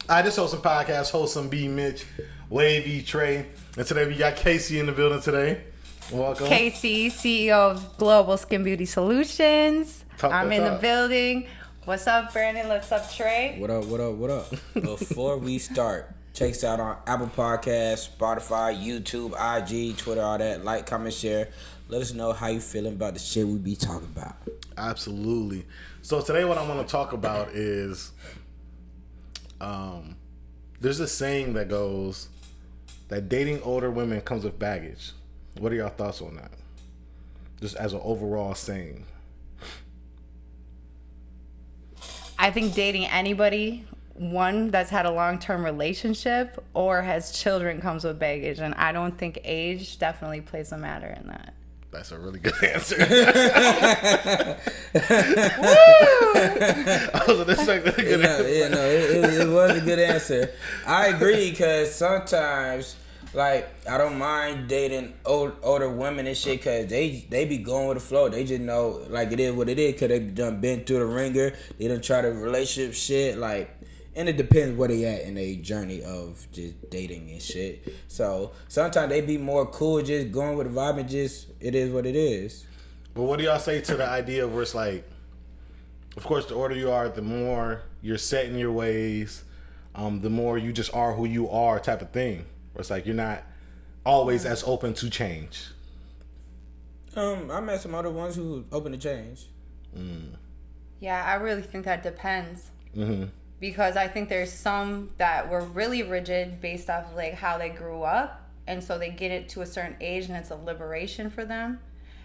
This Wholesome Podcast, Wholesome B, Mitch, Wavy, Trey. And today we got Casey in the building today. Welcome. Casey, CEO of Global Skin Beauty Solutions. I'm in the building. What's up, Brandon? What's up, Trey? What up? Before we start, check us out on Apple Podcasts, Spotify, YouTube, IG, Twitter, all that. Like, comment, share. Let us know how you feeling about the shit we be talking about. Absolutely. So today what I want to talk about is there's a saying that goes that dating older women comes with baggage. What are your thoughts on that? Just as an overall saying. I think dating anybody, one that's had a long-term relationship or has children, comes with baggage. And I don't think age definitely plays a matter in that. That's a really good answer. Woo! It was a good answer. I agree because sometimes, like, I don't mind dating older women and shit because they be going with the flow. They just know, like, it is what it is because they done been through the ringer. They done try the relationship shit, like, and it depends where they at in their journey of just dating and shit. So sometimes they be more cool just going with the vibe and just it is what it is. But what do y'all say to the idea where it's like, of course, the older you are, the more you're set in your ways, the more you just are who you are type of thing. Where it's like you're not always as open to change. I met some other ones who open to change. Yeah, I really think that depends. Mm-hmm. Because I think there's some that were really rigid based off of like how they grew up, and so they get it to a certain age and it's a liberation for them.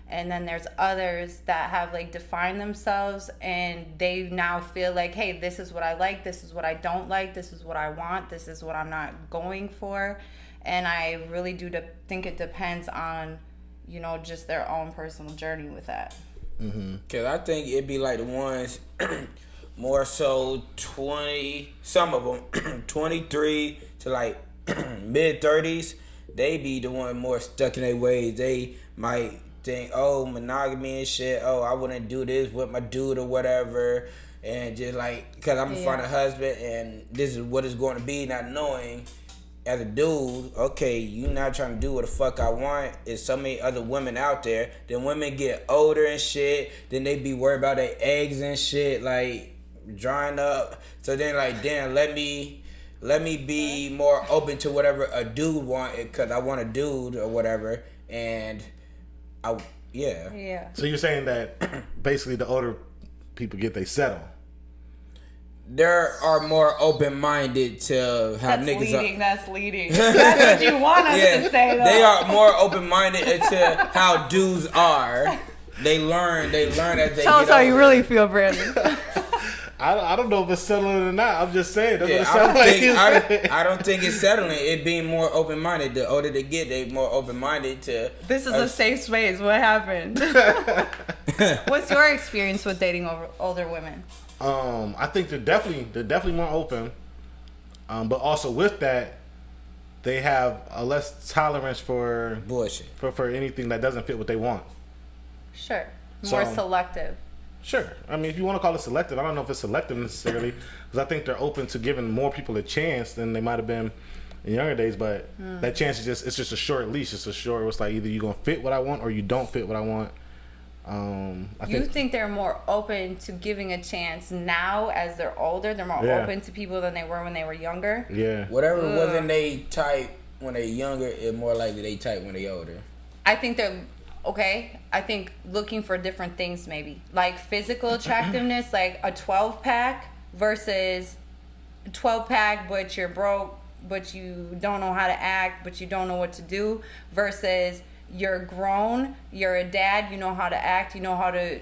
And then there's others that have like defined themselves and they now feel like, hey, this is what I like, this is what I don't like, this is what I want, this is what I'm not going for. And I really do think it depends on, you know, just their own personal journey with that. Because I think it'd be like the ones more so 20, some of them 23 to like mid 30s, they be the one more stuck in their ways. They might think, oh, monogamy and shit, oh, I wouldn't do this with my dude or whatever, and just like, because I'm gonna find a husband and this is what it's going to be, not knowing as a dude, okay, you not trying to do what the fuck I want. There's so many other women out there. Then women get older and shit, then they be worried about their eggs and shit, like drying up. So then like, damn, let me be more open to whatever a dude want, because I want a dude or whatever. And Yeah. So you're saying that basically the older people get, they settle. They are more open-minded to how That's niggas leading. are. That's leading. That's what you want us to say, though. They are more open-minded to how dudes are. They learn as they Tell us get how older. you really feel, Brandon. I don't know if it's settling or not. I'm just saying. That's Yeah, what it sounds like. I don't think it's settling. It being more open-minded. The older they get, they more open-minded to. This is a safe space. What happened? What's your experience with dating older women? I think they're definitely more open, but also with that, they have a less tolerance for Bullshit. for anything that doesn't fit what they want. Sure. More So- selective. Sure. I mean, if you want to call it selective, I don't know if it's selective necessarily, because I think they're open to giving more people a chance than they might have been in younger days. But that chance is just a short leash. It's a short. It's like either you're gonna fit what I want or you don't fit what I want. You think they're more open to giving a chance now as they're older? They're more open to people than they were when they were younger? Yeah. Whatever wasn't they type when they younger, it's more likely they type when they older. I think they're okay. I think looking for different things, maybe like physical attractiveness, like a 12-pack versus 12-pack, but you're broke, but you don't know how to act, but you don't know what to do, versus you're grown, you're a dad, you know how to act, you know how to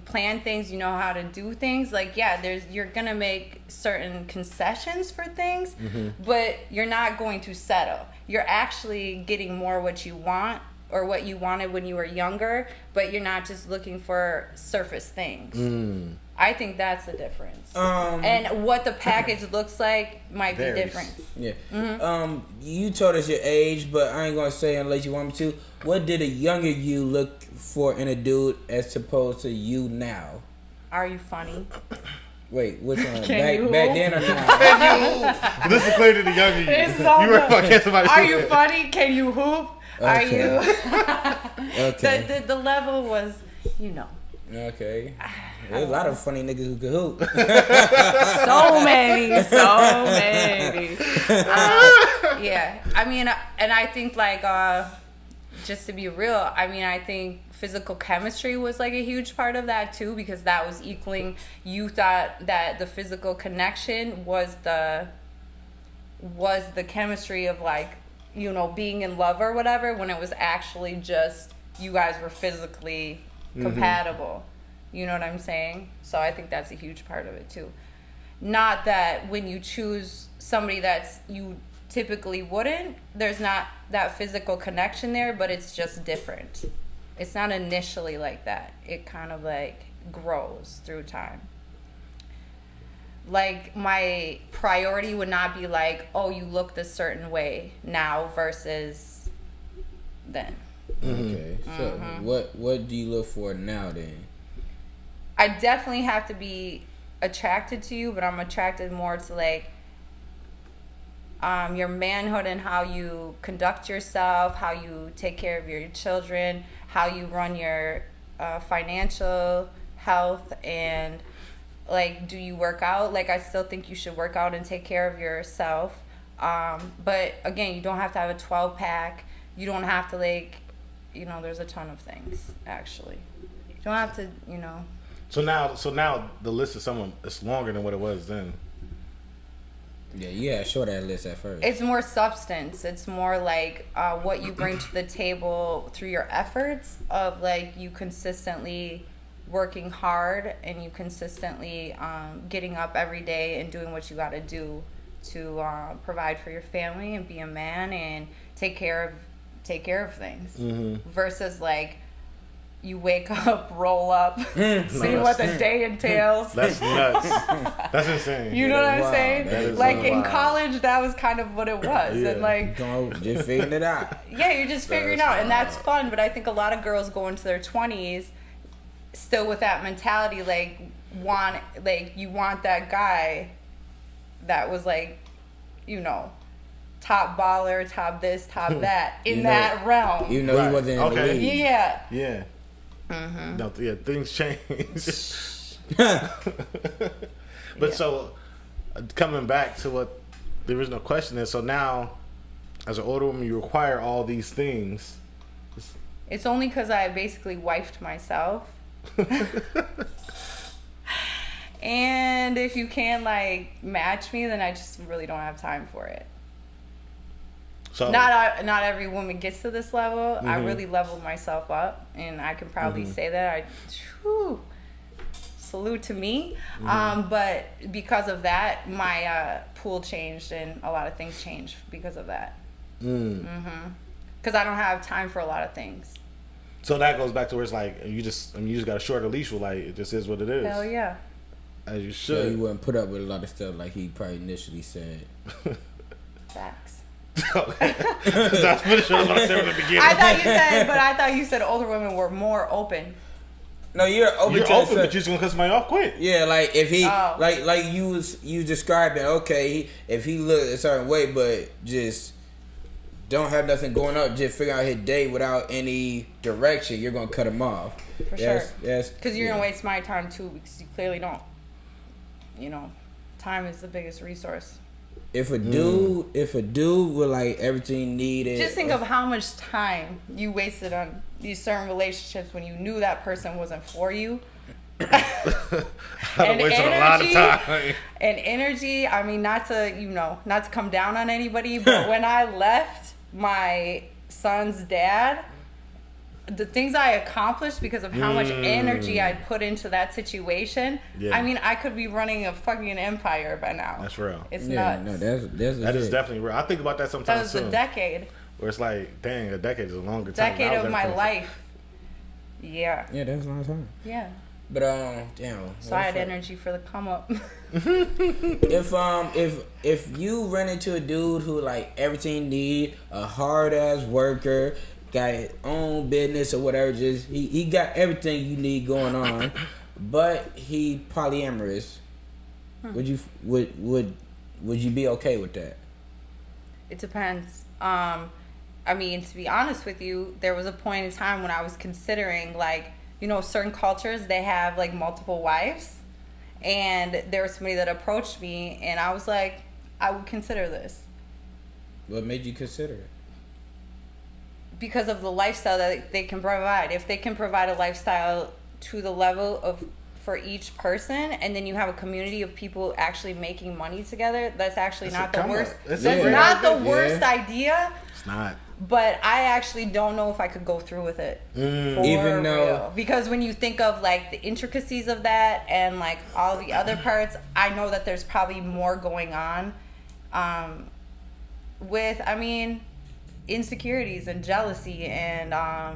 plan things, you know how to do things. Like, yeah, you're gonna make certain concessions for things, but you're not going to settle. You're actually getting more what you want or what you wanted when you were younger, but you're not just looking for surface things. I think that's the difference. And what the package looks like might be different. Yeah. You told us your age, but I ain't gonna say unless you want me to. What did a younger you look for in a dude as opposed to you now? Are you funny? Wait, which one? Can you back then or now? This is clear to the younger you. It's so You were fucking somebody. Are you funny? Can you hoop? Are you? Okay. The level was, you know. Okay. There's a lot of funny niggas who can hoop. So many. Yeah. I mean, and I think like, just to be real, I mean, I think physical chemistry was like a huge part of that too, because that was equaling. You thought that the physical connection was the chemistry of like, you know, being in love or whatever, when it was actually just you guys were physically compatible. You know what I'm saying? So I think that's a huge part of it too. Not that when you choose somebody that's you typically wouldn't, there's not that physical connection there, but it's just different. It's not initially like that. It kind of like grows through time. Like my priority would not be like, oh, you look this certain way now versus then. Okay. So what do you look for now then? I definitely have to be attracted to you, but I'm attracted more to like your manhood and how you conduct yourself, how you take care of your children, how you run your financial health, and like, do you work out? Like, I still think you should work out and take care of yourself. But again, you don't have to have a 12-pack. You don't have to like, you know, there's a ton of things actually. You don't have to, you know. So now the list is it's longer than what it was then. Yeah, show that list at first. It's more substance. It's more like what you bring to the table through your efforts of like you consistently working hard and you consistently getting up every day and doing what you got to do to provide for your family and be a man and take care of things. Versus like you wake up, roll up, see what the day entails. That's nuts. That's insane. You know what I'm Wow. saying? Like in college, that was kind of what it was. Yeah. And like, Just figuring it out. yeah, you're just figuring out, and that's fun. But I think a lot of girls go into their 20s still with that mentality, like you want that guy that was like, you know, top baller, top this, top that in that realm. You know, he wasn't in the league. Yeah. Yeah. No, yeah, things change. But so, coming back to what the original question is, so now, as an older woman, you require all these things. It's only because I basically wifed myself. And if you can't like match me, then I just really don't have time for it. So Not every woman gets to this level. I really leveled myself up, and I can probably say that. Salute to me. But because of that, my pool changed, and a lot of things changed because of that. Because I don't have time for a lot of things. So that goes back to where it's like you just got a shorter leash with, like, it just is what it is. Hell yeah. As you So should. you wouldn't put up with a lot of stuff like he probably initially said. Facts. Okay. That's pretty sure what I said in the beginning. I thought you said older women were more open. No, you're open. You're to open, but you're just gonna cut somebody off quick. Yeah, like if he like you describing, okay, if he look a certain way, but just don't have nothing going on, just figure out his day without any direction, you're gonna cut him off. For sure. Yes. Because you're gonna waste my time too, because you clearly don't. You know, time is the biggest resource. If a dude with like everything needed, Just think of how much time you wasted on these certain relationships when you knew that person wasn't for you. I wasted a lot of time. And energy, I mean, not to come down on anybody, but when I left my son's dad, the things I accomplished because of how much energy I put into that situation, I mean, I could be running a fucking empire by now. That's real. It's nuts. No, that is definitely real. I think about that That sometimes was too. a decade. Where it's like, dang, a decade is a longer time. Decade of my life. Yeah. Yeah, that's a long time. Yeah. But damn. So I had energy for the come up. If you run into a dude who like everything need, a hard ass worker, got his own business or whatever, just he got everything you need going on, but he polyamorous, Would you be okay with that? It depends. I mean, to be honest with you, there was a point in time when I was considering, like, you know, certain cultures, they have like multiple wives, and there was somebody that approached me, and I was like, I would consider this. What made you consider it? Because of the lifestyle that they can provide. If they can provide a lifestyle to the level of for each person, and then you have a community of people actually making money together, that's actually not the worst. That's not the worst idea. It's not. But I actually don't know if I could go through with it. Even though, because when you think of like the intricacies of that and like all the other parts, I know that there's probably more going on with, I mean, insecurities and jealousy and I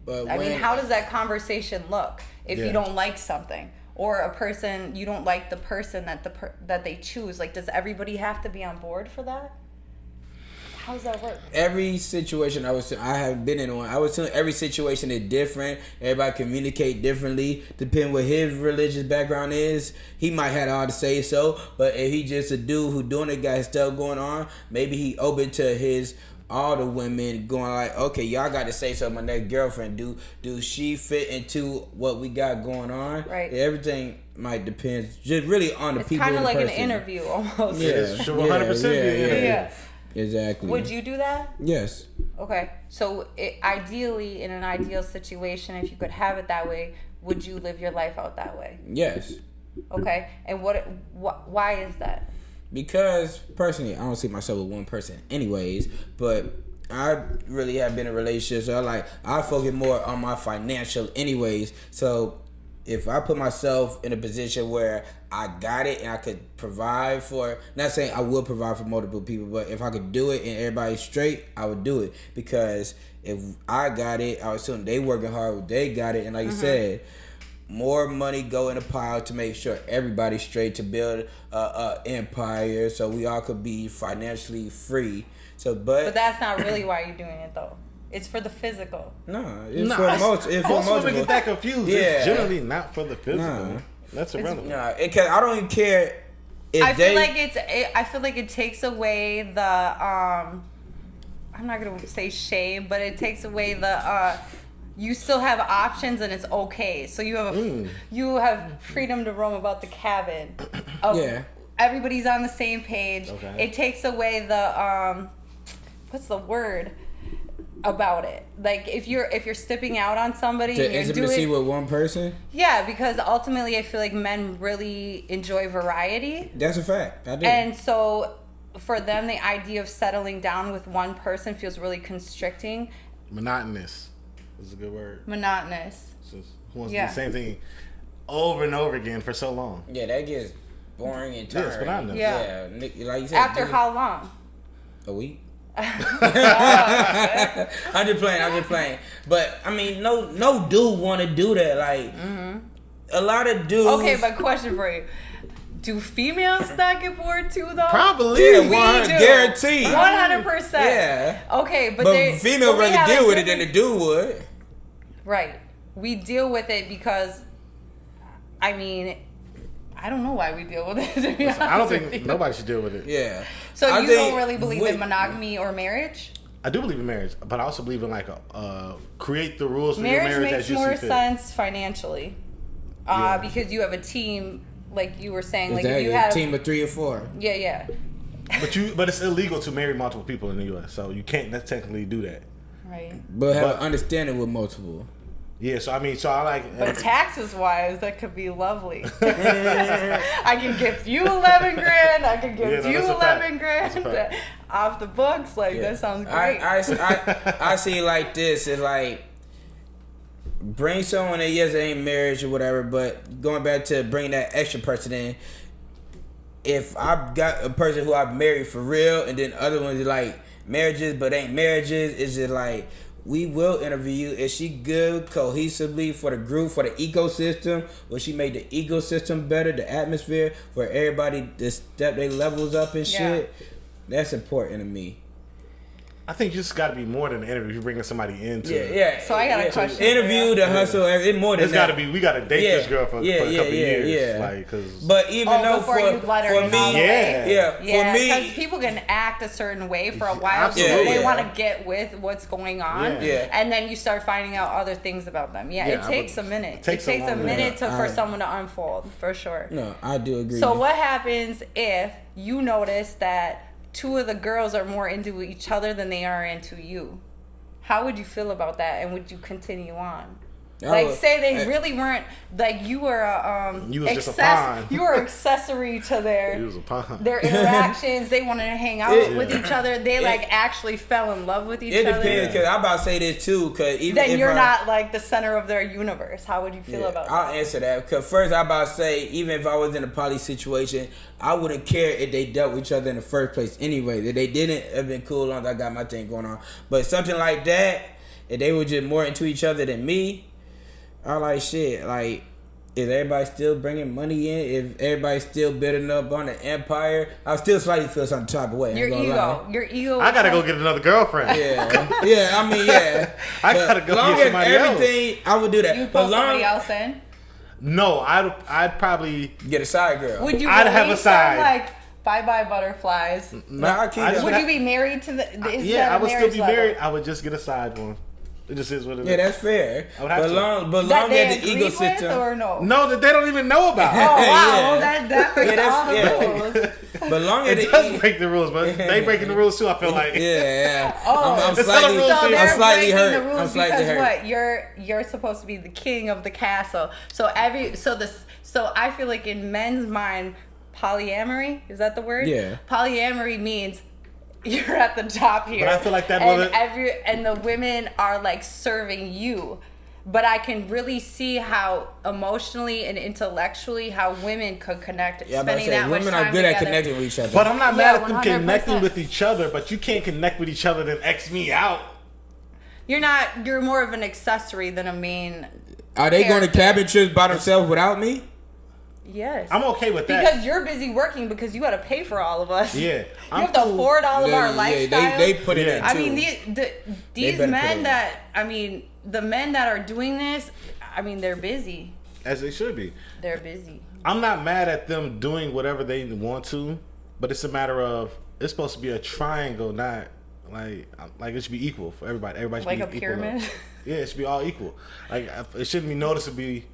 mean, how does that conversation look if you don't like something, or a person, you don't like the person that they choose? Like, does everybody have to be on board for that? How does that work? Every situation I have been in one, I was telling every situation is different. Everybody communicate differently, depending what his religious background is. He might have all to say so, but if he just a dude who doing it, got his stuff going on, maybe he open to all the women going like, okay, y'all got to say something. My next girlfriend, do she fit into what we got going on? Right. Everything might depend just really on the people. It's kind of like person. An interview almost. Yeah, sure, 100%. Yeah. Exactly. Would you do that? Yes. Okay. So ideally, in an ideal situation, if you could have it that way, would you live your life out that way? Yes. Okay. And why is that? Because personally, I don't see myself with one person anyways, but I really have been in a relationship, so I focus more on my financial anyways. So if I put myself in a position where I got it and I could provide for, not saying I will provide for multiple people, but if I could do it and everybody's straight, I would do it. Because if I got it, I would assume they working hard, they got it, and like you said, more money go in a pile to make sure everybody's straight, to build a empire so we all could be financially free. So, but that's not really why you're doing it though. It's for the physical. No, it's for most. It's for most women get that confused. Yeah. It's generally not for the physical. Nah. That's irrelevant. No, because I don't even care if I feel like it takes away the I'm not gonna say shame, but it takes away the you still have options and it's okay. So you have freedom to roam about the cabin. Everybody's on the same page. Okay. It takes away the what's the word about it? Like if you're stepping out on somebody, the intimacy with one person. Yeah, because ultimately I feel like men really enjoy variety. That's a fact. I do. And so for them, the idea of settling down with one person feels really constricting. Monotonous is a good word. Monotonous. So who wants to do the same thing over and over again for so long? Yeah, that gets boring and tiring. It's monotonous. Yeah. Like you said. After how long? A week. I'm just playing. But I mean, no dude want to do that. Like a lot of dudes. Okay, but question for you: do females not get bored too, though? Probably. Yeah, guaranteed. 100%. Yeah. Okay, but female rather deal with it than the dude would. Right. We deal with it because, I mean, I don't know why we deal with it. I don't think nobody should deal with it. Yeah. So you don't really believe in monogamy or marriage? I do believe in marriage, but I also believe in create the rules for your marriage as you see fit. Marriage makes more sense financially, because you have a team, like you were saying. Exactly. Like if you have a team of 3 or 4. Yeah. But it's illegal to marry multiple people in the U.S., so you can't technically do that. Right. But have an understanding with multiple. Yeah, so I like. But taxes wise, that could be lovely. I can give you $11,000. I can give you $11,000 off the books. Like that sounds great. I see it like this. It's like bring someone that it ain't marriage or whatever, but going back to bring that extra person in. If I've got a person who I've married for real, and then other ones are like marriages but ain't marriages, it's just like. We will interview you. Is she good cohesively for the group, for the ecosystem? Will she make the ecosystem better, the atmosphere, for everybody to step their levels up and shit? That's important to me. I think you just got to be more than an interview. You're bringing somebody into. Yeah. So I got a question. Interview, the hustle, it's more than it's that. Got to be. We got to date this girl for a couple of years. Yeah. Like, cause. But even though for me, for me, because people can act a certain way for a while, so they want to get with what's going on, and then you start finding out other things about them. It takes a minute. It takes a minute for someone to unfold, for sure. No, I do agree. So what happens if you notice that two of the girls are more into each other than they are into you? How would you feel about that, and would you continue on? Like, say they really weren't, like, you were you was just a pawn. You were accessory to their you was a pawn. Their interactions. They wanted to hang out with each other. They like actually fell in love with each other. It depends, because I'm about to say this too, because even then if you're not like the center of their universe. How would you feel about that? I'll answer that, because first I'm about to say, even if I was in a poly situation, I wouldn't care if they dealt with each other in the first place anyway. If they didn't, it'd been cool as long as I got my thing going on. But something like that, if they were just more into each other than me, I like shit. Like, is everybody still bringing money in? If everybody's still building up on the empire, I still slightly feel some type of way. Your ego. I gotta go get another girlfriend. Yeah. I gotta go get somebody everything, else. I would do that. You pull somebody else in? No, I'd probably get a side girl. Would you? I'd have a side. Like, bye butterflies. No, would you be married to the? I would still be married. I would just get a side one. It just is what it is. Yeah, that's fair. But long as the ego system, or no? No, that they don't even know about. Oh wow, that breaks all the rules. But long as it does break the rules, but they breaking the rules too. I feel like. I'm slightly hurt. I'm slightly hurt. What you're supposed to be the king of the castle. So I feel like in men's mind, polyamory, is that the word? Yeah. Polyamory means you're at the top here. But I feel like that and the women are like serving you. But I can really see how emotionally and intellectually how women could connect. Spending that much time women are good at connecting with each other. But I'm not mad at them connecting with each other. But you can't connect with each other then X me out. You're more of an accessory than a main. Are they going to cabin trips by themselves without me? Yes. I'm okay with that. Because you're busy working because you got to pay for all of us. Yeah. You have to afford all of our lifestyle. They put it in too. I mean, these men the men that are doing this, I mean, they're busy. As they should be. They're busy. I'm not mad at them doing whatever they want to, but it's a matter of, it's supposed to be a triangle, not like it should be equal for everybody. Everybody should like be a pyramid? Yeah, it should be all equal. Like, it shouldn't be noticeably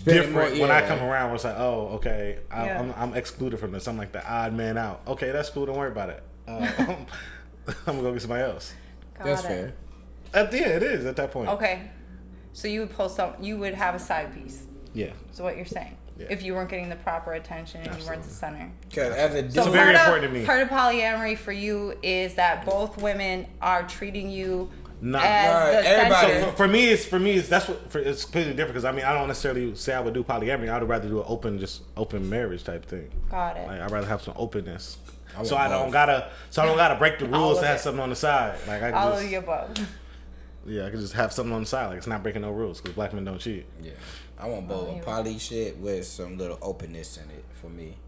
different when I come around. Where it's like, oh, okay, I'm excluded from this. I'm like the odd man out. Okay, that's cool. Don't worry about it. I'm gonna go get somebody else. That's fair. It is at that point. Okay, so you would you would have a side piece. Yeah. So what you're saying, if you weren't getting the proper attention and you weren't the center. It's very important to me. Part of polyamory for you is that both women are treating you. Everybody. For me, it's it's completely different because I don't necessarily say I would do polyamory. I would rather do an open marriage type thing. Got it. Like, I'd rather have some openness, so I don't gotta break the rules to have something on the side. Like I can all of the above. Yeah, I can just have something on the side. Like, it's not breaking no rules because black men don't cheat. Yeah, I want both poly shit with some little openness in it for me.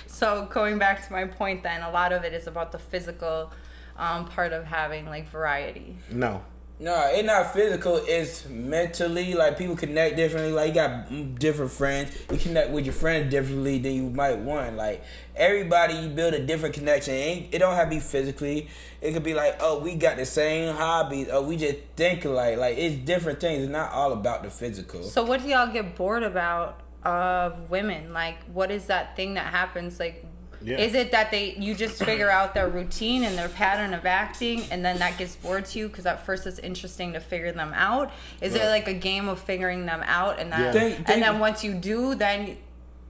So going back to my point, then a lot of it is about the physical part of having like variety. No, it's not physical. It's mentally. Like, people connect differently. Like, you got different friends. You connect with your friends differently than you might want. Like, everybody, you build a different connection. It don't have to be physically. It could be like, oh, we got the same hobbies. Oh, we just think alike. Like, it's different things. It's not all about the physical. So what do y'all get bored about of women? Like, what is that thing that happens? Like, is it that you just figure out their routine and their pattern of acting, and then that gets bored to you because at first it's interesting to figure them out? Is it like a game of figuring them out, and that, and then once you do, then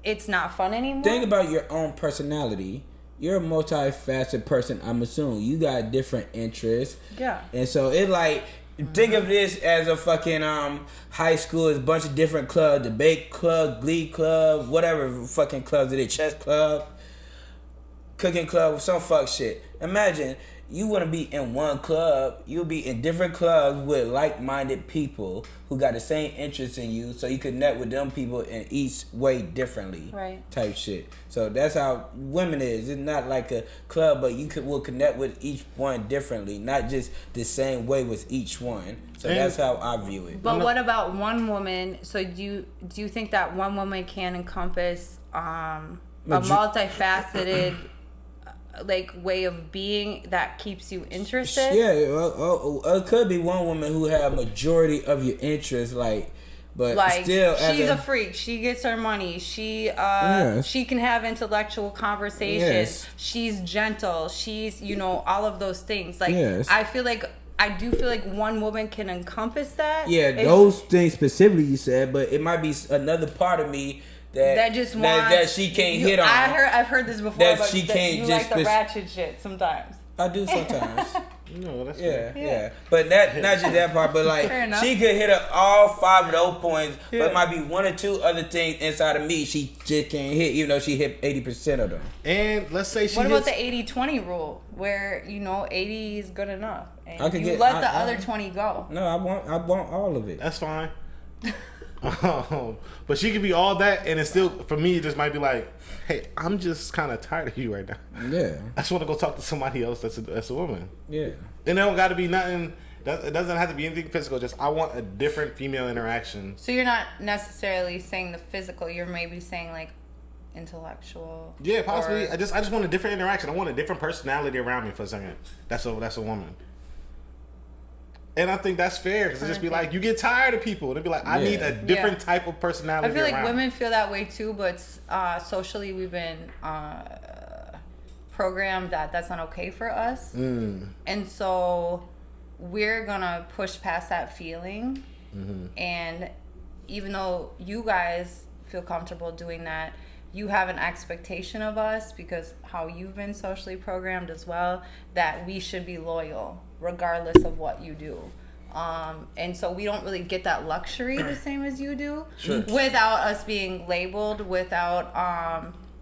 it's not fun anymore? Think about your own personality. You're a multifaceted person, I'm assuming. You got different interests. Yeah. And so it like, think of this as a fucking high school. It's a bunch of different clubs. Debate club, glee club, whatever fucking clubs it is. Chess club, cooking club, some fuck shit. Imagine you want to be in one club, you'll be in different clubs with like-minded people who got the same interests in you, so you connect with them people in each way differently, right? Type shit. So that's how women is. It's not like a club, but will connect with each one differently, not just the same way with each one. So that's how I view it. But what about one woman? So do you think that one woman can encompass a multifaceted like way of being that keeps you interested? Yeah, it could be one woman who have majority of your interest, but like still, she's a freak. She gets her money. She can have intellectual conversations. Yes. She's gentle. She's all of those things. Like yes. I do feel like one woman can encompass that. Yeah, those things specifically you said, but it might be another part of me that just wants, that she can't hit on. I've heard this before. That but she can't you just like the ratchet shit sometimes. I do sometimes. No, that's yeah. But not just that part, but like she could hit all 5 of those points, but it might be 1 or 2 other things inside of me she just can't hit, even though she hit 80% of them. And let's say what about the 80-20 rule, where 80 is good enough, and let the other 20 go? No, I want all of it. That's fine. But she could be all that, and it's still, for me, it just might be like, hey, I'm just kind of tired of you right now. Yeah. I just want to go talk to somebody else that's a woman. Yeah. And it don't got to be nothing, it doesn't have to be anything physical, just I want a different female interaction. So you're not necessarily saying the physical, you're maybe saying like intellectual. Yeah, possibly. I just want a different interaction. I want a different personality around me for a second. That's a woman. And I think that's fair, because it just be like, you get tired of people. It'd be like, I need a different type of personality. I feel like around. women feel that way too, but socially we've been programmed that that's not okay for us. And so we're gonna push past that feeling. And even though you guys feel comfortable doing that, you have an expectation of us, because how you've been socially programmed as well, that we should be loyal regardless of what you do. And so we don't really get that luxury the same as you do, without us being labeled, without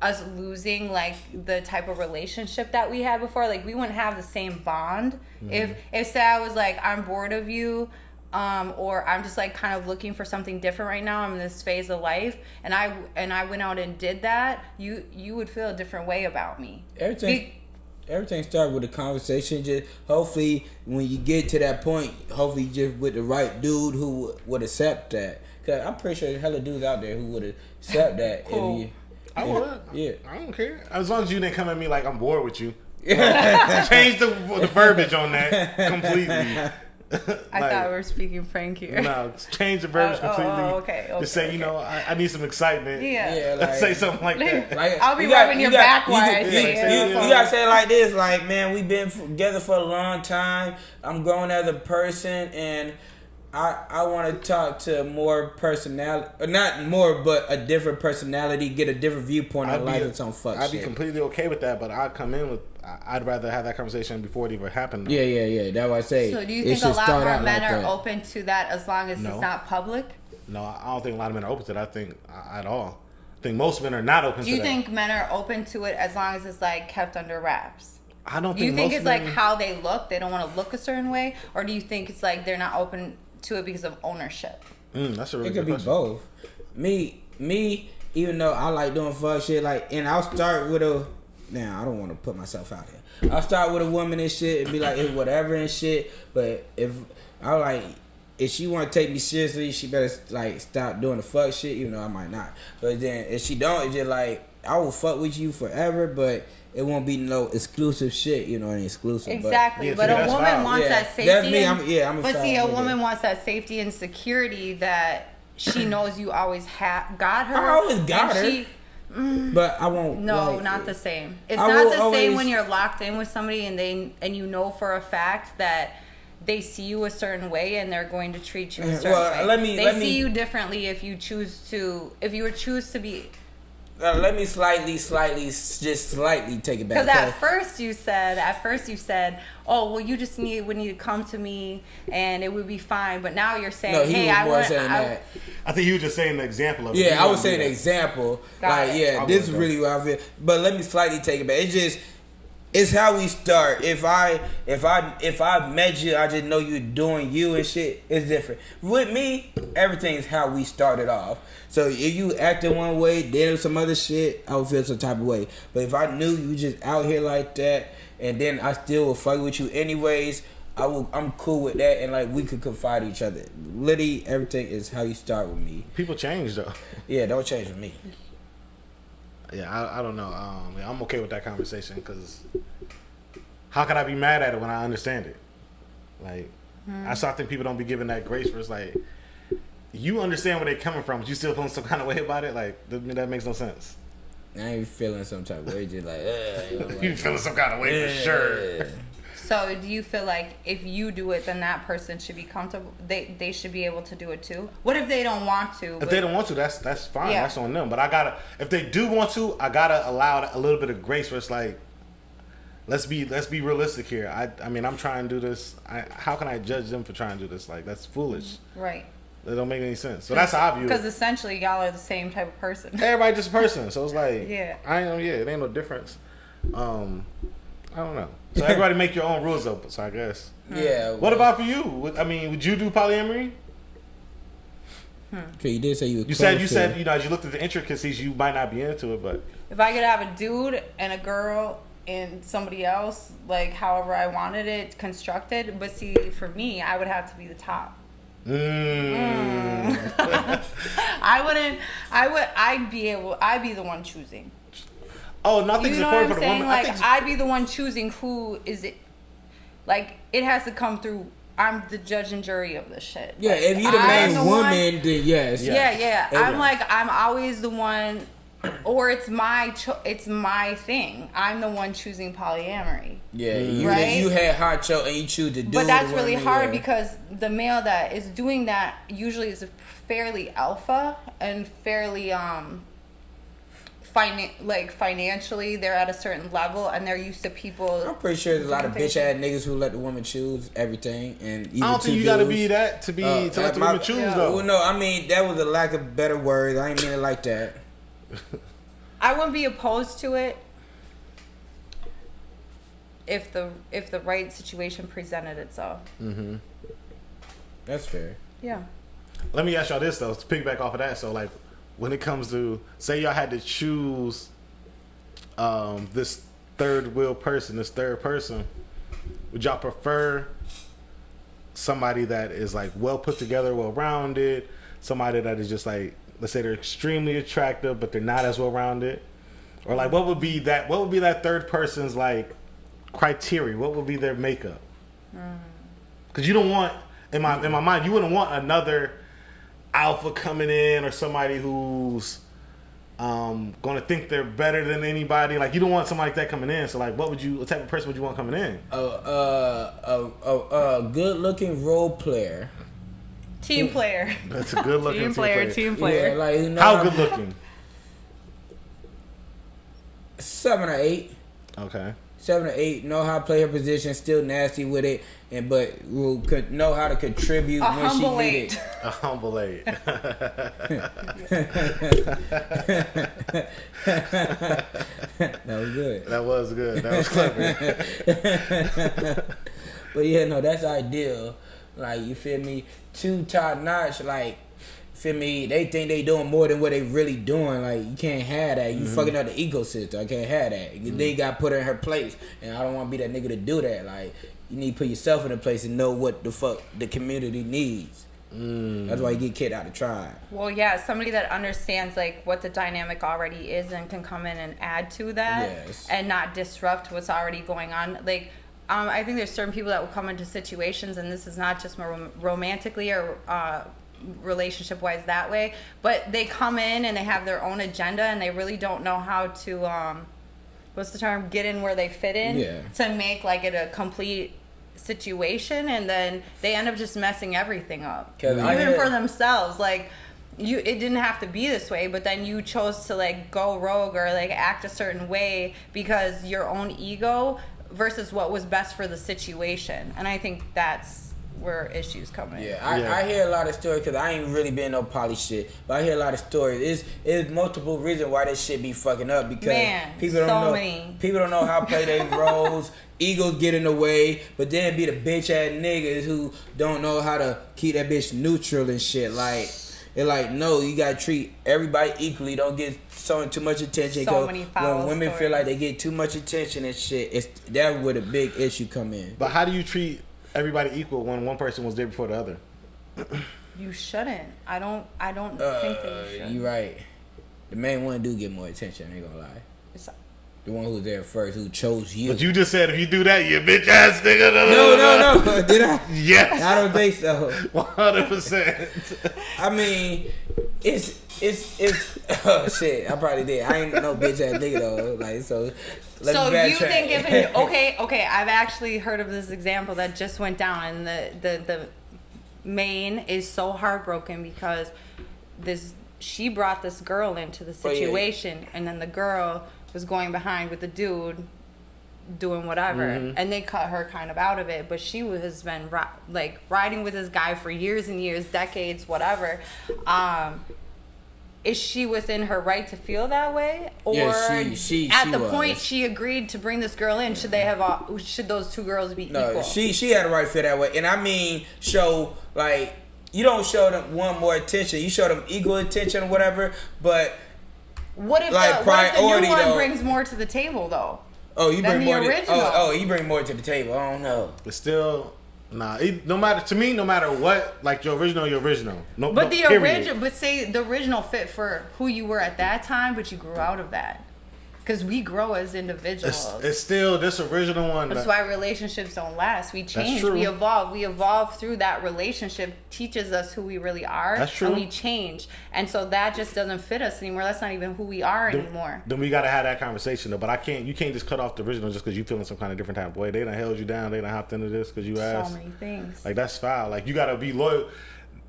us losing like the type of relationship that we had before. Like we wouldn't have the same bond if say I was like, I'm bored of you, or I'm just like kind of looking for something different right now. I'm in this phase of life, and I went out and did that. You would feel a different way about me. Everything starts with a conversation. Just hopefully, when you get to that point, hopefully just with the right dude who would accept that. Cause I'm pretty sure there's hella dudes out there who would accept that. Cool. I would. Yeah. I don't care. As long as you didn't come at me like I'm bored with you. Change the verbiage on that completely. I thought we were speaking Frank here. No, change the verbiage completely. Okay. Just say, I need some excitement. Yeah. Let's say something like that. I'll be rubbing your back while I say it. You gotta say it like this, like, man, we've been together for a long time. I'm growing as a person, and I want to talk to more personality, not more, but a different personality, get a different viewpoint on life and some fuck shit. I'd be completely okay with that, but I'd come in with, I'd rather have that conversation before it even happened. Yeah. That's what I say. So do you think a lot more men are open to that as long as it's not public? No, I don't think a lot of men are open to that. I think at all. I think most men are not open to that. Do you think men are open to it as long as it's like kept under wraps? I don't think. Do you think it's men, like how they look? They don't want to look a certain way, or do you think it's like they're not open to it because of ownership? That's a really good question. It could be both. Me, even though I like doing fuck shit, like, and I'll start with a. Now I don't want to put myself out here. I'll start with a woman and shit and be like, it's whatever and shit. But if she want to take me seriously, she better like stop doing the fuck shit. Even though I might not. But then if she don't, it's just like, I will fuck with you forever, but it won't be no exclusive shit, exclusive. Exactly, but a woman wants that safety. That's me. I'm a but see, a woman wants that safety and security that she knows you always got her. I always got her. But I won't. No, not the same. It's not the same when you're locked in with somebody and you know for a fact that they see you a certain way and they're going to treat you a certain way. They see you differently if you choose to be. Let me slightly take it back. Because at first you said, oh, well, you just would need to come to me and it would be fine. But now you're saying, I think you were just saying the example of it. Yeah, I was saying an example. This is really what I feel. But let me slightly take it back. It's just, It's how we start. If I met you, I just know you doing you and shit. It's different. With me, everything's how we started off. So if you acted one way, did some other shit, I would feel some type of way. But if I knew you just out here like that, and then I still would fight with you anyways, I'm cool with that, and like we could confide in each other. Literally, everything is how you start with me. People change though. Yeah, don't change with me. Yeah, I don't know. I'm okay with that conversation because how can I be mad at it when I understand it? Like, I think people don't be giving that grace where it's like, you understand where they're coming from, but you still feeling some kind of way about it? Like, that makes no sense. I ain't feeling some type of way, just like, you feeling some kind of way for sure. So do you feel like if you do it, then that person should be comfortable? They should be able to do it too? What if they don't want to? If they don't want to, that's fine. Yeah. That's on them. But if they do want to, I gotta allow a little bit of grace where it's like, let's be realistic here. I mean, I'm trying to do this. How can I judge them for trying to do this? Like, that's foolish. Right. That don't make any sense. So that's how I view it. Because essentially, y'all are the same type of person. Everybody just a person. So it's like, yeah. It ain't no difference. I don't know. So everybody make your own rules up. So I guess. Yeah. What about for you? I mean, would you do polyamory? Okay, you did say you said as you looked at the intricacies, you might not be into it, but if I could have a dude and a girl and somebody else, like however I wanted it constructed, but see, for me, I would have to be the top. I'd be the one choosing. Oh, nothing's important for the woman. Like, I'd be the one choosing who is it. Like, it has to come through. I'm the judge and jury of this shit. Yeah, like, if you're the main woman, then yes. Yeah. I'm always the one, or it's my thing. I'm the one choosing polyamory. Yeah, you had hot show and you choose to do it. But that's really hard because the male that is doing that usually is fairly alpha and fairly financially they're at a certain level and they're used to people. I'm pretty sure there's a lot of bitch ass niggas who let the woman choose everything, and I don't think you gotta be that to let the woman choose though. Well, no, I mean that was a lack of better words. I ain't mean it like that. I wouldn't be opposed to it if the right situation presented itself. Mm-hmm. That's fair. Yeah. Let me ask y'all this though, to piggyback off of that. So like, when it comes to, say y'all had to choose this third person, would y'all prefer somebody that is like well put together, well rounded, somebody that is just like, let's say they're extremely attractive but they're not as well rounded, or like what would be that third person's like criteria? What would be their makeup? Because you don't want, in my mind, you wouldn't want another alpha coming in or somebody who's gonna think they're better than anybody. Like, you don't want somebody like that coming in. So like, what type of person would you want coming in? A good looking role player. Team player. That's a good looking team player. Yeah, like, you know, how good looking? 7 or 8. Okay. 7 or 8, know how to play her position, still nasty with it, but will know how to contribute when she need it. A humble 8. That was good. That was good. That was clever. But yeah, no, that's ideal. Like, you feel me? 2 top notch, like, feel me? They think they doing more than what they really doing. Like, you can't have that. You fucking up the ecosystem. I can't have that. They got put her in her place, and I don't want to be that nigga to do that. Like, you need to put yourself in a place and know what the fuck the community needs. That's why you get kicked out of the tribe. Well, yeah, somebody that understands like what the dynamic already is and can come in and add to that, and not disrupt what's already going on. Like, I think there's certain people that will come into situations, and this is not just romantically or relationship wise that way, but they come in and they have their own agenda and they really don't know how to what's the term, get in where they fit in, to make like it a complete situation, and then they end up just messing everything up, even for themselves. Like, it didn't have to be this way, but then you chose to like go rogue or like act a certain way because your own ego versus what was best for the situation. And I think that's where issues come in. Yeah, I hear a lot of stories because I ain't really been no poly shit, but I hear a lot of stories. It's multiple reasons why this shit be fucking up because people don't know how to play their roles. Egos get in the way, but then be the bitch ass niggas who don't know how to keep that bitch neutral and shit. Like, it's like, no, you gotta treat everybody equally. Don't get too much attention. So many foul when women stories. feel like they get too much attention and shit, that's where the big issue come in. But how do you treat everybody equal when one person was there before the other? You shouldn't. I don't think that you should. You right. The main one do get more attention. I ain't gonna lie. The one who was there first, who chose you. But you just said if you do that, you bitch ass nigga. No. Did I? Yes. I don't think so. 100%. I mean, it's oh shit. I probably did. I ain't no bitch ass nigga though. Like so. So you think if it, okay, I've actually heard of this example that just went down, and the main is so heartbroken because she brought this girl into the situation, and then the girl was going behind with the dude doing whatever, and they cut her kind of out of it, but she has been riding with this guy for years and years, decades, whatever. Is she within her right to feel that way, or at the point she agreed to bring this girl in, should those two girls be equal? She had a right to feel that way, and I mean, you don't show them one more attention, you show them equal attention or whatever, but what if the new one brings more to the table though? Oh, you bring more original. You bring more to the table. I don't know. But still, no matter what, like your original. But say the original fit for who you were at that time, but you grew out of that. Because we grow as individuals. It's still this original one. That's why relationships don't last. We change. We evolve. We evolve through that relationship. Teaches us who we really are. That's true. And we change. And so that just doesn't fit us anymore. That's not even who we are anymore. Then we got to have that conversation though. But you can't just cut off the original just because you feeling some kind of different type of way. They done held you down. They done hopped into this because you asked. So many things. Like that's foul. Like you got to be loyal.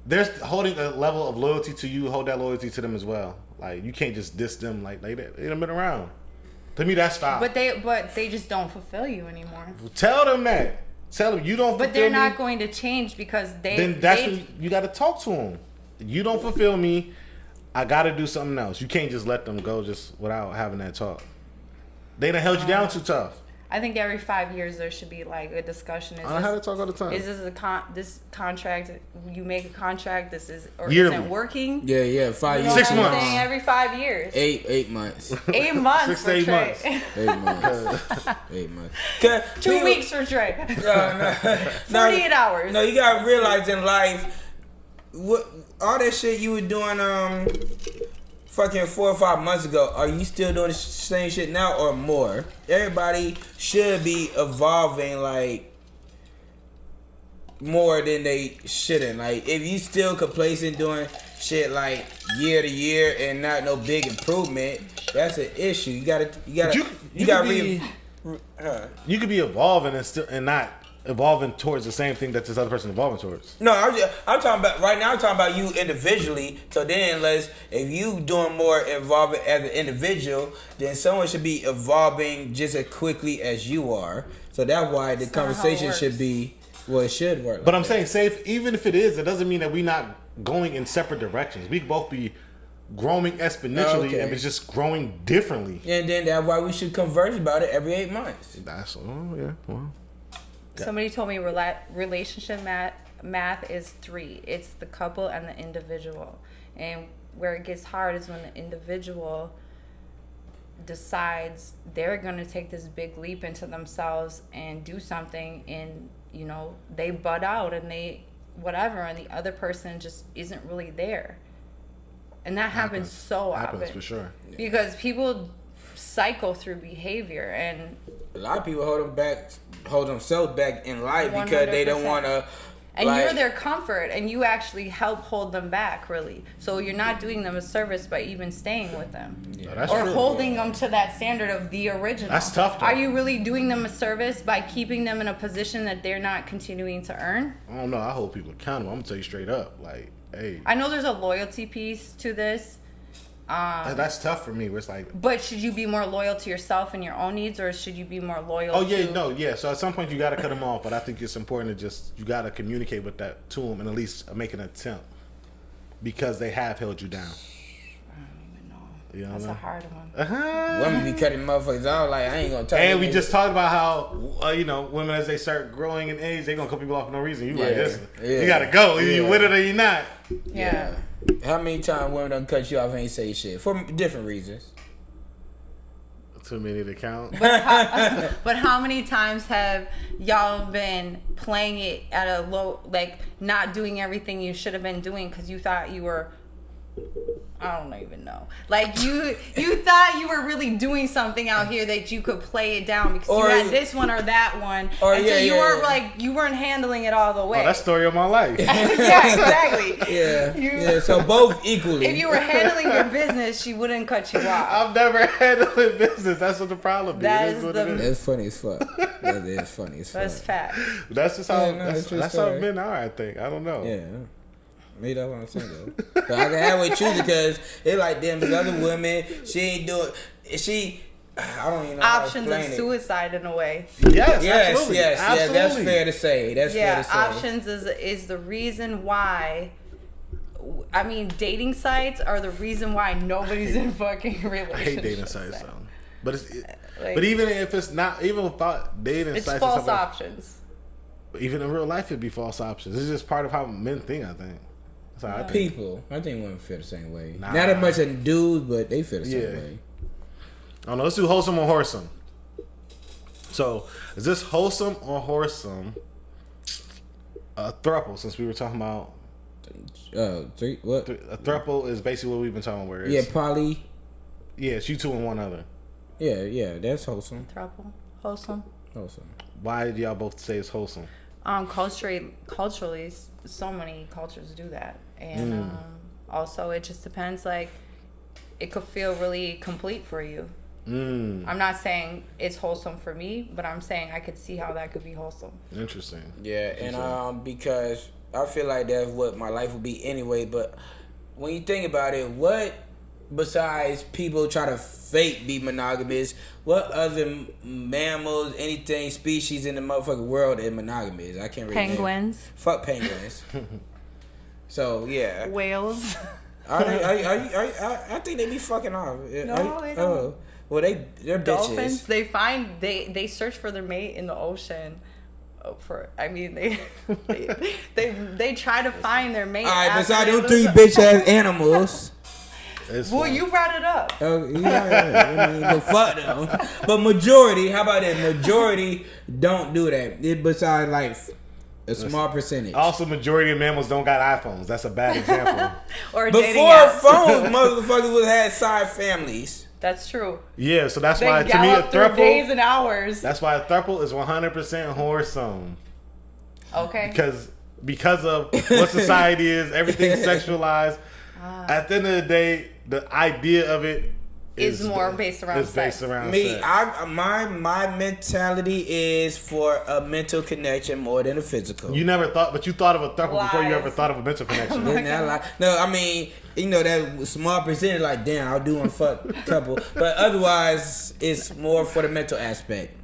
There's holding a level of loyalty to you. Hold that loyalty to them as well. Like you can't just diss them like they done been around. To me, that's foul. But they just don't fulfill you anymore. Tell them that. Tell them you don't fulfill me. But they're not going to change because when you got to talk to them. You don't fulfill me. I got to do something else. You can't just let them go just without having that talk. They done held you down too tough. I think every 5 years there should be like a discussion. I have to talk all the time. Is this this contract? You make a contract. This is isn't working. Yeah. 5 years. 6 months. Every 5 years. 8 months. 8 months. 6 to 8 months. 8 months. 8 months. 2 weeks for Trey. 48 hours. No, you gotta realize in life, what all that shit you were doing fucking 4 or 5 months ago, are you still doing the same shit now or more? Everybody should be evolving like more than they shouldn't. Like if you still complacent doing shit like year to year and not no big improvement, that's an issue. You gotta you could be evolving and not evolving towards the same thing that this other person evolving towards. No, I'm talking about right now. I'm talking about you individually. So then, if you doing more evolving as an individual, then someone should be evolving just as quickly as you are. So that's why the conversation should be. Well, it should work. But I'm saying, even if it is, it doesn't mean that we're not going in separate directions. We could both be growing exponentially and it's just growing differently. And then that's why we should converse about it every 8 months. Well. Somebody told me relationship math is 3. It's the couple and the individual. And where it gets hard is when the individual decides they're going to take this big leap into themselves and do something, and they butt out and they whatever, and the other person just isn't really there. And that happens so often. Happens for sure. Because people cycle through behavior, and a lot of people hold themselves back in life 100%. Because they don't want to. And you're their comfort, and you actually help hold them back, really. So you're not doing them a service by even staying with them. Yeah, or true. Holding them to that standard of the original. That's tough, though. Are you really doing them a service by keeping them in a position that they're not continuing to earn? I don't know. I hold people accountable. I'm going to tell you straight up. Like, hey. I know there's a loyalty piece to this. That's tough for me. Where it's like, but should you be more loyal to yourself and your own needs, or should you be more loyal? So at some point you got to cut them off, but I think it's important to you got to communicate with that to them and at least make an attempt because they have held you down. That's a hard one. Women be cutting motherfuckers out like I ain't gonna tell you. And we just talked about how women as they start growing in age, they gonna cut people off for no reason. You like this, you gotta go. Either you with it or you not. Yeah. How many times women done cut you off and ain't say shit for different reasons? Too many to count. But how many times have y'all been playing it at a low, like not doing everything you should have been doing because you thought you were. I don't even know. Like you thought you were really doing something out here that you could play it down because you had this one or that one, and you weren't handling it all the way. Oh, that's the story of my life. Yeah, exactly. Yeah. So both equally. If you were handling your business, she wouldn't cut you off. I've never handled business. That's what the problem is. That's funny as fuck. That is funny as fuck. That's fact. That's just how. That's how men are. I think. I don't know. Yeah. Me, that's what I'm saying though. So I can have with you because it's like them other women. She ain't doing. I don't even know. Options of suicide in a way. Yes. Absolutely. That's fair to say. Fair to say. Options is the reason why. I mean, dating sites are the reason why nobody's in fucking relationships. I hate dating sites, though. But even if it's not, even without dating sites, it's false options. Even in real life, it'd be false options. It's just part of how men think. I think. I think women feel the same way. Not as much as dudes, but they feel the same way. I don't know. Let's do wholesome or wholesome. So, is this wholesome or wholesome? A throuple, since we were talking about. Three. What? A throuple is basically what we've been talking about. Yeah, poly. Yeah, it's you two and one other. Yeah, that's wholesome. Throuple, wholesome. Why do y'all both say it's wholesome? Culturally, so many cultures do that, and also it just depends. Like, it could feel really complete for you. I'm not saying it's wholesome for me, but I'm saying I could see how that could be wholesome. Interesting. Yeah, and because I feel like that's what my life would be anyway. But when you think about it, what besides people try to fake be monogamous, what other mammals, anything, species in the motherfucking world is monogamous? I can't really Penguins. Fuck penguins. So yeah. Whales. I think they be fucking off. No, they don't. Well, they're dolphins. Bitches. They search for their mate in the ocean. They try to find their mate. All right, besides them three bitch ass animals. Well, you brought it up. But fuck them. But majority, how about that? Majority don't do that. Besides, like, a small percentage. Also, majority of mammals don't got iPhones. That's a bad example. Or before phones, motherfuckers would have side families. That's true. Yeah, so that's why to me a throuple days and hours. That's why a throuple is 100% wholesome. Okay. Because of what society is, everything's sexualized. At the end of the day, the idea of it is more based around sex. Me, my mentality is for a mental connection more than a physical. You never thought, but you thought of a throuple before you ever thought of a mental connection. No, I mean, that small percentage, like, damn, I'll do one fuck couple, but otherwise, it's more for the mental aspect.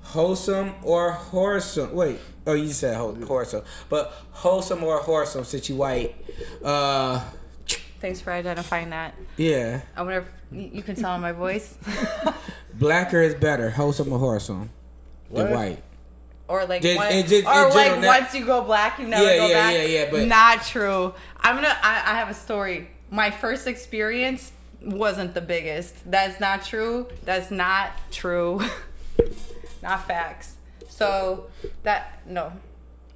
Wholesome or wholesome? Wait, you said wholesome, but wholesome or wholesome since you white. Thanks for identifying that. Yeah. I wonder if you can tell in my voice. Blacker is better, wholesome or wholesome than white. Or like once you go black, you never go back. Yeah, but not true. I have a story. My first experience wasn't the biggest. That's not true. That's not true. Not facts. So no.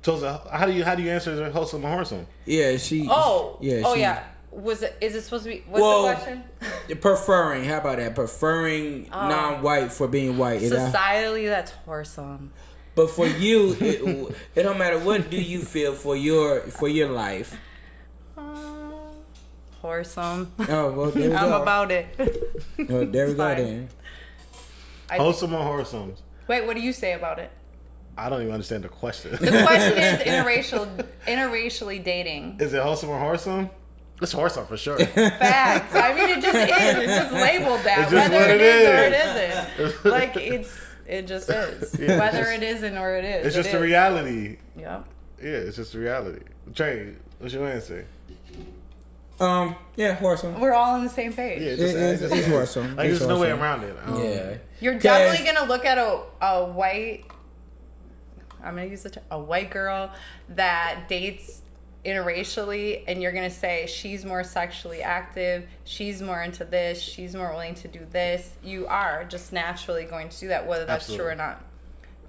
So how do you answer the wholesome or wholesome? Yeah, she. Yeah. Is it supposed to be? What's the question? Preferring. How about that? Preferring non-white for being white. Societally, that's wholesome. But for you, it don't matter. What do you feel for your life? Wholesome. Oh well, there we go. I'm about it. Oh, there we go then. Wholesome or wholesome? Wait, what do you say about it? I don't even understand the question. The question is interracially dating. Is it wholesome or wholesome? It's wholesome for sure. Facts. I mean, it just is. It's just labeled that. It's just whether what it it is or is. it isn't. Like, it just is. Yeah, Whether it isn't or it is. It's just it the is. reality. Yep. Yeah, it's just the reality. Trey, what's your answer? Yeah, wholesome. We're all on the same page. Yeah, It's wholesome. Like, It's there's no way wholesome. around it. Yeah. You're definitely going to look at a white, I'm going to use the term, a white girl that dates interracially, and you're going to say she's more sexually active, she's more into this, she's more willing to do this. You are just naturally going to do that, whether that's Absolutely. true or not.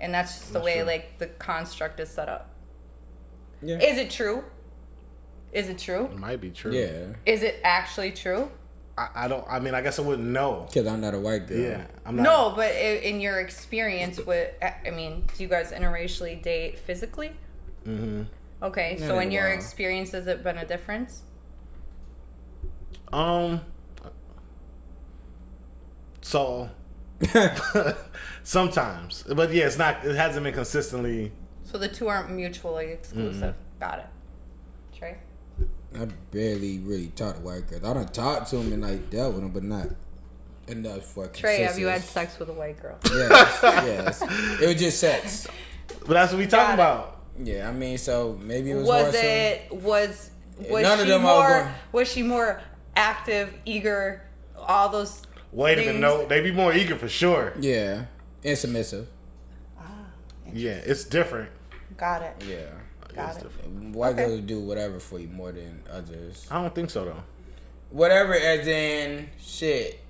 And that's just the That's way, true. like, the construct is set up. Yeah. Is it true? Is it true? It might be true. Yeah. Is it actually true? I don't. I mean, I guess I wouldn't know. Because I'm not a white girl. Yeah, I'm not. No, but in your experience with, I mean, do you guys interracially date physically? Mm-hmm. Okay, Not so in in a your while. experience, has it been a difference? So sometimes, but yeah, it's not. It hasn't been consistently. So the two aren't mutually exclusive. Got it. Trey? I barely really talk to white girls. I don't talk to them and like dealt with them, but not enough for Trey, have you had consistency. sex with a white girl? Yes. It was just sex. But that's what we Got talking it. about. Yeah, I mean, so maybe it was Was wholesome. it was None of she them are more going- was she more active, eager, all those Wait a minute, things? no, they be more eager for sure. Yeah, and submissive. Yeah, it's different. Got it. Yeah. Got It's it. different. White Okay. girls do whatever for you more than others. I don't think so though. Whatever, as in shit.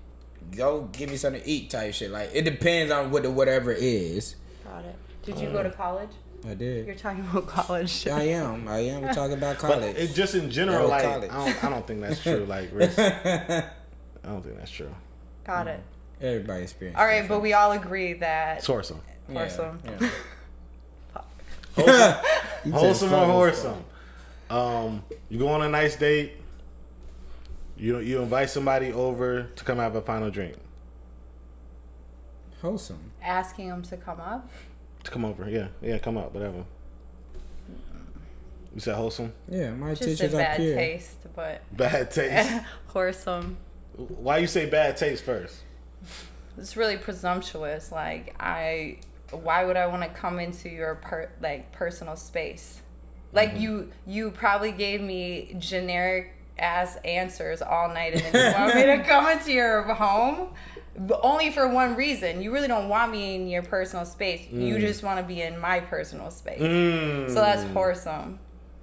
Go give me something to eat type shit. Like it depends on what the whatever is. Got it. Did you go to college? I did. You're talking about college. I am. We're talking about But college. it's just in general, That was like college. I don't think that's true. Like, Riz, I don't think that's true. Got it. Everybody experience. All right, but we all agree that It's wholesome. wholesome. Yeah. Wholesome or wholesome? You go on a nice date. You invite somebody over to come have a final drink. Wholesome. Asking them to come up. To come over, yeah, come up, whatever. You said wholesome? Yeah, my Just a teachers up bad here. taste, but Bad taste. wholesome. Why you say bad taste first? It's really presumptuous. Like why would I want to come into your personal space? Like you probably gave me generic ass answers all night, and then you want me to come into your home, but only for one reason. You really don't want me in your personal space. You just want to be in my personal space. So that's wholesome.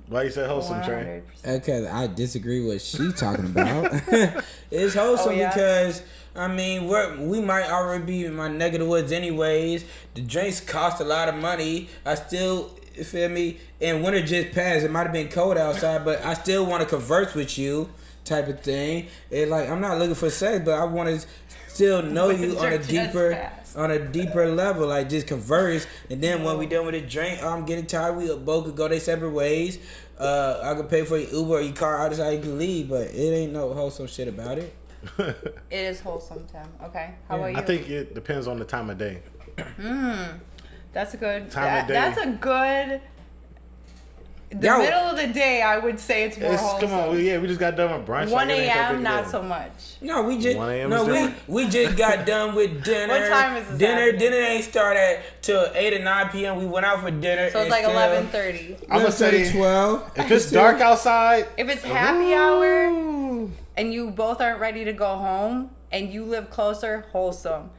Why you say wholesome, Trey? 100%. Because I disagree with what she talking about. It's wholesome Oh, yeah? because I mean we might already be in my neck of the woods anyways. The drinks cost a lot of money. I still, you feel me? And winter just passed. It might have been cold outside, but I still want to converse with you, type of thing. It's like I'm not looking for sex, but I want to still know you on a Winter just deeper passed. level, like just converse. And then when we done with the drink, I'm getting tired. We both could go their separate ways. I could pay for your Uber or your car. I decide you can leave, but it ain't no wholesome shit about it. It is wholesome, Tim. Okay. How about you? I think it depends on the time of day. That's a good. Time of day. That's a good. The Yo. middle of the day, I would say it's more wholesome. Come on, we just got done with brunch. 1 like, it ain't that big a.m. a not deal. so much. No, we just 1 a.m. no is we different. we just got done with dinner. What time is this dinner? happening? Dinner ain't start at till 8 or 9 p.m. We went out for dinner. So it's like 11:30. I'm gonna say 12. if it's dark outside, If it's happy hour and you both aren't ready to go home and you live closer, wholesome.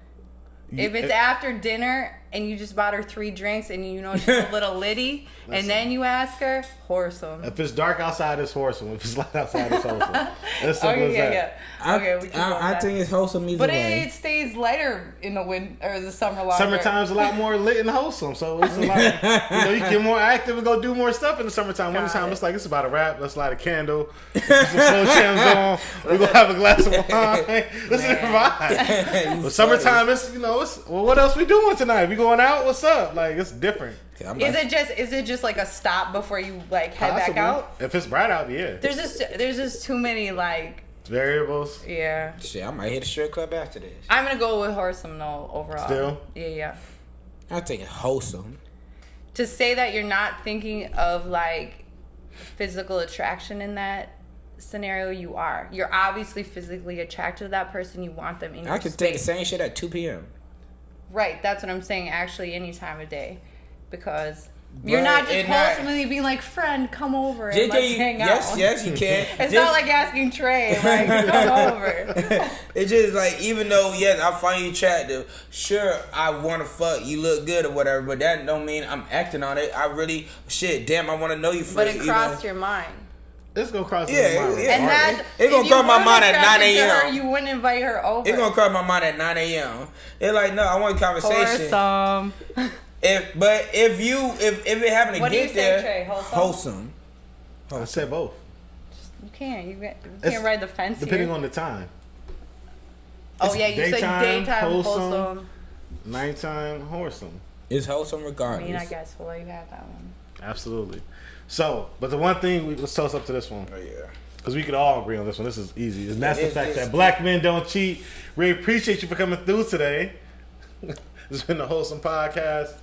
If it's after dinner and you just bought her 3 drinks and you know she's a little litty, and then you ask her, wholesome. if it's dark outside, it's wholesome. If it's light outside, it's wholesome. As simple as that. yeah. Okay, we can go with I that. think it's wholesome either But way. it stays lighter in the winter or the summer longer. Summertime's a lot more lit and wholesome, so it's a lot. You get more active and go do more stuff in the summertime. Wintertime, it. it's like it's about a wrap. Let's light a candle, put some slow jams on. We gonna have a glass of wine. Let's vibe. But summertime, it's well, what else we doing tonight? We going out? What's up? Like it's different. Is it just like a stop before you like head Possibly. back out? If it's bright out, yeah. There's just too many like Variables. yeah. Shit, I might hit a strip club after this. I'm gonna go with wholesome though overall. Still? Yeah. I think it's wholesome. To say that you're not thinking of like physical attraction in that scenario you are. You're obviously physically attracted to that person. You want them in your I could space. think the same shit at 2 p.m. Right, that's what I'm saying. Actually, any time of day, because you're But not just it not- ultimately being like, friend, come over and let's hang out. Yes, you can. It's not like asking Trey, like, come over. It's just like, even though, yes, I find you attractive, sure, I want to fuck, you look good or whatever, but that don't mean I'm acting on it. I really, damn, I want to know you first. But it crossed your mind. It's gonna cross Yeah, my mind. yeah. And that's, It's gonna cross my mind at 9 a.m. You wouldn't invite her over. It's going to cross my mind at 9 a.m. It's like, no, I want a conversation. Wholesome. If it happened to What do you get say, there, Trey? Wholesome? I said both. You can't. You It's can't ride the fence depending here. on the time. Oh, It's yeah, you said daytime wholesome. Nighttime wholesome. it's wholesome I regardless. mean, I guess we'll let you have that one. Absolutely. So, but the one thing, let's toss up to this one. Oh, yeah. Because we could all agree on this one. This is easy. And that's the It's- fact it's- that black men don't cheat. We appreciate you for coming through today. This has been the Wholesome Podcast.